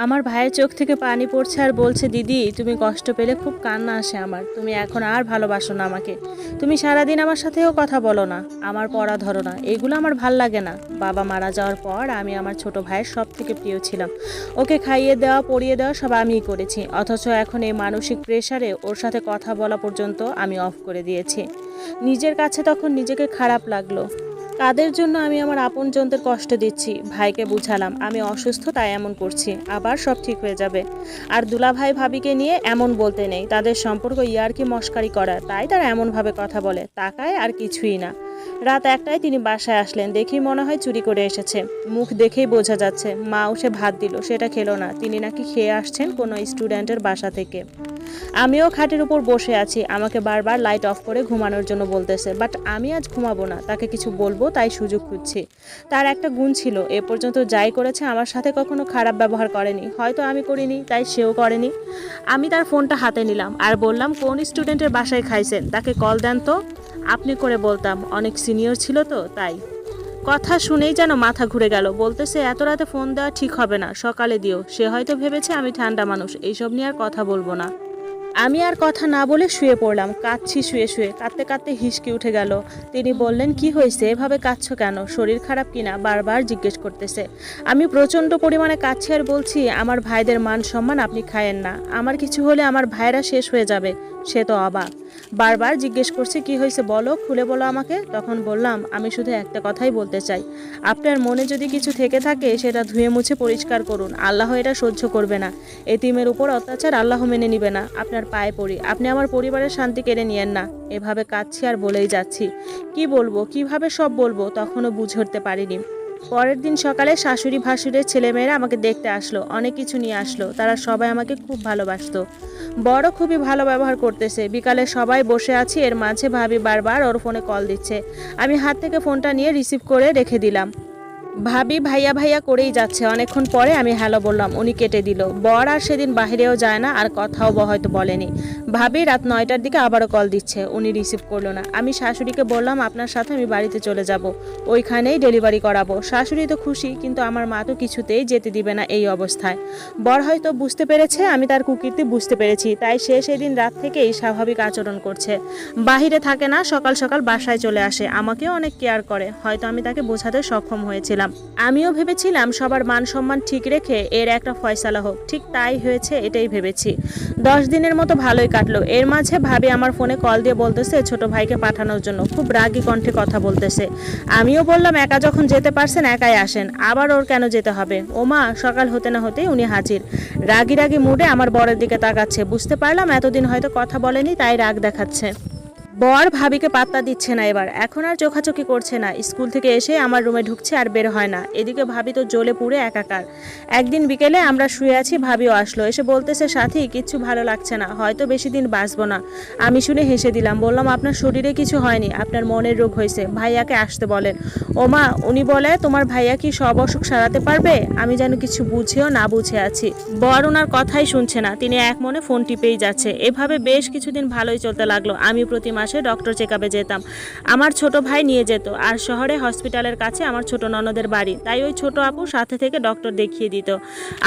আমার ভাইয়ের চোখ থেকে পানি পড়ছে আর বলছে, দিদি তুমি কষ্ট পেলে খুব কান্না আসে আমার, তুমি এখন আর ভালোবাসো না আমাকে, তুমি সারাদিন আমার সাথেও কথা বলো না, আমার পড়া ধরো না, এগুলো আমার ভাল লাগে না। বাবা মারা যাওয়ার পর আমি আমার ছোট ভাইয়ের সব থেকে প্রিয় ছিলাম, ওকে খাইয়ে দেওয়া পরিয়ে দেওয়া সব আমিই করেছি, অথচ এখন এই মানসিক প্রেশারে ওর সাথে কথা বলা পর্যন্ত আমি অফ করে দিয়েছি। নিজের কাছে তখন নিজেকে খারাপ লাগলো, কাদের জন্য আমি আমার আপনজনদের কষ্ট দিচ্ছি। ভাইকে বুঝালাম আমি অসুস্থ তাই এমন করছি, আবার সব ঠিক হয়ে যাবে। আর দুলাভাই ভাবিকে নিয়ে এমন বলতে নেই, তাদের সম্পর্ক ইয়ার্কি মস্কারি করা, তাই তারা এমনভাবে কথা বলে, তাকায় আর কিছুই না। রাত 1টায় তিনি বাসায় আসলেন, দেখেই মনে হয় চুরি করে এসেছে, মুখ দেখেই বোঝা যাচ্ছে। মা উঠে ভাত দিল, সেটা খেলো না, তিনি নাকি খেয়ে আসছেন কোনো স্টুডেন্টের বাসা থেকে। আমিও খাটের উপর বসে আছি, আমাকে বারবার লাইট অফ করে ঘুমানোর জন্য বলতেছে, বাট আমি আজ ঘুমাবো না, তাকে কিছু বলবো তাই সুযোগ খুঁজছি। তার একটা গুণ ছিল, এ পর্যন্ত যাই করেছে আমার সাথে কখনো খারাপ ব্যবহার করেনি, হয়তো আমি করিনি তাই সেও করেনি। আমি তার ফোনটা হাতে নিলাম আর বললাম, কোন স্টুডেন্টের বাসায় খাইছেন, তাকে কল দেন তো। আপনি করে বলতাম, অনেক সিনিয়র ছিল তো তাই। কথা শুনেই যেন মাথা ঘুরে গেল, বলতেছে এত রাতে ফোন দেওয়া ঠিক হবে না, সকালে দিও। সে হয়তো ভেবেছে আমি ঠান্ডা মানুষ, এইসব নিয়ে আর কথা বলবো না। আমি আর কথা না বলে শুয়ে পড়লাম, কাঁদছি শুয়ে শুয়ে, কাঁদতে কাঁদতে হিসকি উঠে গেল। তিনি বললেন, কি হয়েছে, এভাবে কাঁদছো কেন, শরীর খারাপ কিনা, বারবার জিজ্ঞেস করতেছে। আমি প্রচণ্ড পরিমাণে কাঁদছি আর বলছি, আমার ভাইদের মান সম্মান আপনি খায়েন না, আমার কিছু হলে আমার ভাইরা শেষ হয়ে যাবে। সে তো অবাক, বারবার জিজ্ঞেস করছে, কি হয়েছে বলো, খুলে বলো আমাকে। তখন বললাম, আমি শুধু একটা কথাই বলতে চাই, আপনার মনে যদি কিছু থেকে থাকে সেটা ধুয়ে মুছে পরিষ্কার করুন, আল্লাহ এটা সহ্য করবে না, এতিমের উপর অত্যাচার আল্লাহ মেনে নিবে না, আপনার পায়ে পড়ি, আপনি আমার পরিবারের শান্তি কেড়ে নিয়েন না। এভাবে কাঁদছি আর বলেই যাচ্ছি, কি বলবো কিভাবে সব বলবো তখনও বুঝে উঠতে পারিনি। পরের দিন সকালে শাশুড়ি ভাসুরের ছেলেমেয়েরা আমাকে দেখতে আসলো, অনেক কিছু নিয়ে আসলো, তারা সবাই আমাকে খুব ভালোবাসতো। বড় খুবই ভালো ব্যবহার করতেছে। বিকালে সবাই বসে আছি, এর মাঝে ভাবি বারবার ওর ফোনে কল দিচ্ছে, আমি হাত থেকে ফোনটা নিয়ে রিসিভ করে রেখে দিলাম। ভাবি ভাইয়া ভাইয়া করেই যাচ্ছে, অনেকক্ষণ পরে আমি হ্যালো বললাম, উনি কেটে দিল। বর আর সেদিন বাহিরেও যায় না আর কথাও হয়তো বলেনি। ভাবি রাত 9টার দিকে আবারও কল দিচ্ছে, উনি রিসিভ করলো না। আমি শাশুড়িকে বললাম, আপনার সাথে আমি বাড়িতে চলে যাব, ওইখানেই ডেলিভারি করাবো। শাশুড়ি তো খুশি, কিন্তু আমার মা তো কিছুতেই যেতে দিবে না এই অবস্থায়। বর হয়তো বুঝতে পেরেছে আমি তার কুকীর্তি বুঝতে পেরেছি, তাই সে সেদিন রাত থেকেই স্বাভাবিক আচরণ করছে, বাহিরে থাকে না, সকাল সকাল বাসায় চলে আসে, আমাকেও অনেক কেয়ার করে। হয়তো আমি তাকে বোঝাতে সক্ষম হয়েছিলাম। আমিও ভেবেছিলাম সবার মান সম্মান ঠিক রেখে এর একটা ফয়সালা হোক, ঠিক তাই হয়েছে, এটাই ভেবেছি। 10 দিনের মতো ভালোই কাটলো। এর মাঝে ভাবি আমার ফোনে কল দিয়ে বলতেছে ছোট ভাইকে পাঠানোর জন্য, খুব রাগী কণ্ঠে কথা বলতেছে। আমিও বললাম, একা যখন যেতে পারছেন একাই আসেন, আবার ওর কেন যেতে হবে। ওমা, সকাল হতে না হতেই উনি হাজির, রাগী রাগী মুডে আমার বরের দিকে তাকাচ্ছে। বুঝতে পারলাম এতদিন হয়তো কথা বলেনি তাই রাগ দেখাচ্ছে। বর ভাবিকে পাত্তা দিচ্ছে না, এবার এখন আর চোখাচোখি করছে না, স্কুল থেকে এসে আমার রুমে ঢুকছে আর বের হয় না। এদিকে ভাবি তো জ্বলে পুড়ে একাকার। একদিন বিকেলে আমরা শুয়ে আছি, ভাবিও আসলো, এসে বলতেছে, সাথী কিচ্ছু ভালো লাগছে না, হয়তো বেশি দিন বাঁচবো না। আমি শুনে হেসে দিলাম, বললাম, আপনার শরীরে কিছু হয়নি, আপনার মনের রোগ হয়েছে, ভাইয়াকে আসতে বলেন। ওমা, উনি বলে তোমার ভাইয়া কি সব অসুখ সারাতে পারবে। আমি যেন কিছু বুঝেও না বুঝে আছি। বর ওনার কথাই শুনছে না, তিনি এক মনে ফোন টিপেই যাচ্ছে। এভাবে বেশ কিছুদিন ভালোই চলতে লাগলো। আমি প্রতি মাসে ডক্টর চেকআপে যেতাম, আমার ছোট ভাই নিয়ে যেত, আর শহরে হসপিটালের কাছে আমার ছোট ননদের বাড়ি, তাই ওই ছোট আপু সাথে থেকে ডক্টর দেখিয়ে দিত।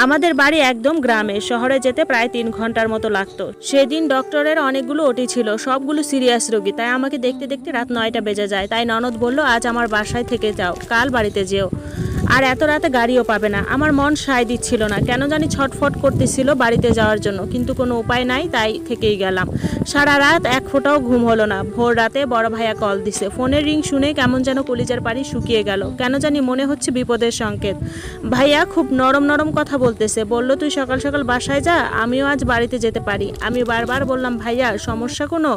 আমাদের বাড়ি একদম গ্রামে, শহরে যেতে প্রায় 3 ঘন্টার মতো লাগতো। সেদিন ডক্টরের অনেকগুলো ওটি ছিল, সবগুলো সিরিয়াস রোগী, তাই আমাকে দেখতে দেখতে রাত 9টা বেজে যায়। তাই ননদ বলল, আজ আমার বাসায় থেকে যাও, কাল বাড়িতে যেও, আর এত রাতে গাড়িও পাবে না। আমার মন সায় দিচ্ছিল না, কেন জানি ছটফট করতেছিল বাড়িতে যাওয়ার জন্য, কিন্তু কোনো উপায় নাই, তাই থেকেই গেলাম। সারা রাত এক ফোঁটাও ঘুম হলো না। ভোর রাতে বড় ভাইয়া কল দিছে, ফোনের রিং শুনে কেমন যেন কলিজার পাড়ি শুকিয়ে গেল, কেন জানি মনে হচ্ছে বিপদের সংকেত। ভাইয়া খুব নরম নরম কথা বলতেছে, বলল, তুই সকাল সকাল বাসায় যা, আমিও আজ বাড়িতে যেতে পারি। আমি বারবার বললাম, ভাইয়া সমস্যা কোনো,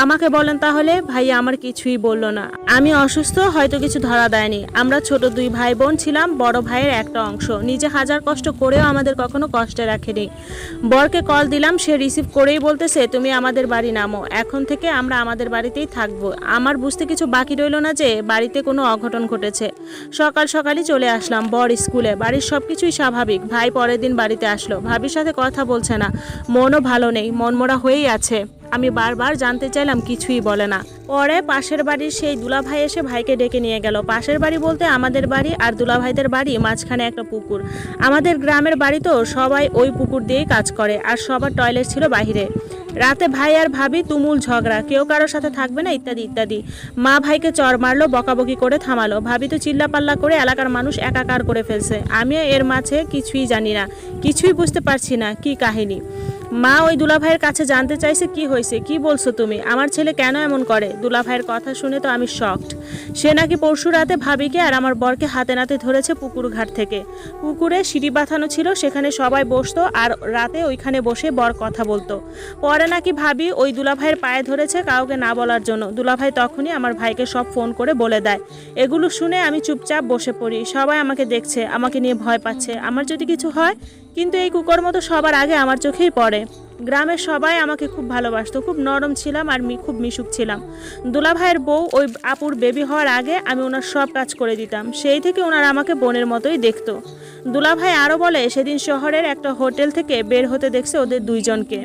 আমাকে বলেন তাহলে। ভাইয়া আমার কিছুই বলল না। আমি অসুস্থ, হয়তো কিছু ধরা দেয়নি। আমরা ছোট 2 ভাই বোন ছিলাম, বড় ভাইয়ের একটা অংশ, নিজে হাজার কষ্ট করেও আমাদের কখনো কষ্টে রাখেনি। বরকে কল দিলাম, সে রিসিভ করেই বলতেছে, তুমি আমাদের বাড়ি নামো, এখন থেকে আমরা আমাদের বাড়িতেই থাকবো। আমার বুঝতে কিছু বাকি রইল না যে বাড়িতে কোনো অঘটন ঘটেছে। সকাল সকালই চলে আসলাম বর স্কুলে, বাড়ির সবকিছুই স্বাভাবিক। ভাই পরের দিন বাড়িতে আসলো, ভাবির সাথে কথা বলছে না, মনও ভালো নেই, মনমরা হয়েই আছে। আমি বারবার জানতে চাইলাম, কিছুই বলে না। পরে পাশের বাড়ির সেই দুলাভাই এসে ভাইকে ডেকে নিয়ে গেল। পাশের বাড়ি বলতে আমাদের বাড়ি আর দুলাভাইদের বাড়ি মাঝখানে একটা পুকুর। আমাদের গ্রামের বাড়ি তো সবাই ওই পুকুর দিয়েই কাজ করে, আর সবার টয়লেট ছিল বাইরে। রাতে ভাই আর ভাবি তুমুল ঝগড়া, কেউ কারোর সাথে থাকবে না ইত্যাদি ইত্যাদি। মা ভাইকে চর মারলো, বকাবকি করে থামালো। ভাবি তো চিল্লাপাল্লা করে এলাকার মানুষ একাকার করে ফেলছে। আমিও এর মাঝে কিছুই জানি না, কিছুই বুঝতে পারছি না কি কাহিনী। মা ওই দুলাভাইয়ের কাছে জানতে চাইছে কি হয়েছে, কি বলছো তুমি, আমার ছেলে কেন এমন করে। দুলাভাইয়ের কথা শুনে তো আমি শকড। সে নাকি পরশু রাতে ভাবিকে আর আমার বরকে হাতে নাতে ধরেছে পুকুর ঘাট থেকে। পুকুরে সিঁড়ি বাঁধানো ছিল, সেখানে সবাই বসতো আর রাতে ওইখানে বসে বর কথা বলতো। পরে নাকি ভাবি ওই দুলাভাইয়ের পায়ে ধরেছে কাউকে না বলার জন্য। দুলাভাই তখনই আমার ভাইকে সব ফোন করে বলে দেয়। এগুলো শুনে আমি চুপচাপ বসে পড়ি। সবাই আমাকে দেখছে, আমাকে নিয়ে ভয় পাচ্ছে আমার যদি কিছু হয়। কিন্তু এই কুকুর মতো সবার আগে আমার চোখেই পড়ে। গ্রামের সবাই আমাকে খুব ভালোবাসতো, খুব নরম ছিলাম আর খুব মিশুক ছিলাম। দুলাভাইয়ের বউ ওই আপুর বেবি হওয়ার আগে আমি ওনার সব কাজ করে দিতাম, সেই থেকে ওনারা আমাকে বোনের মতোই দেখতো। দুলাভাই আরও বলে, সেদিন শহরের একটা হোটেল থেকে বের হতে দেখছে ওদের দুইজনকে।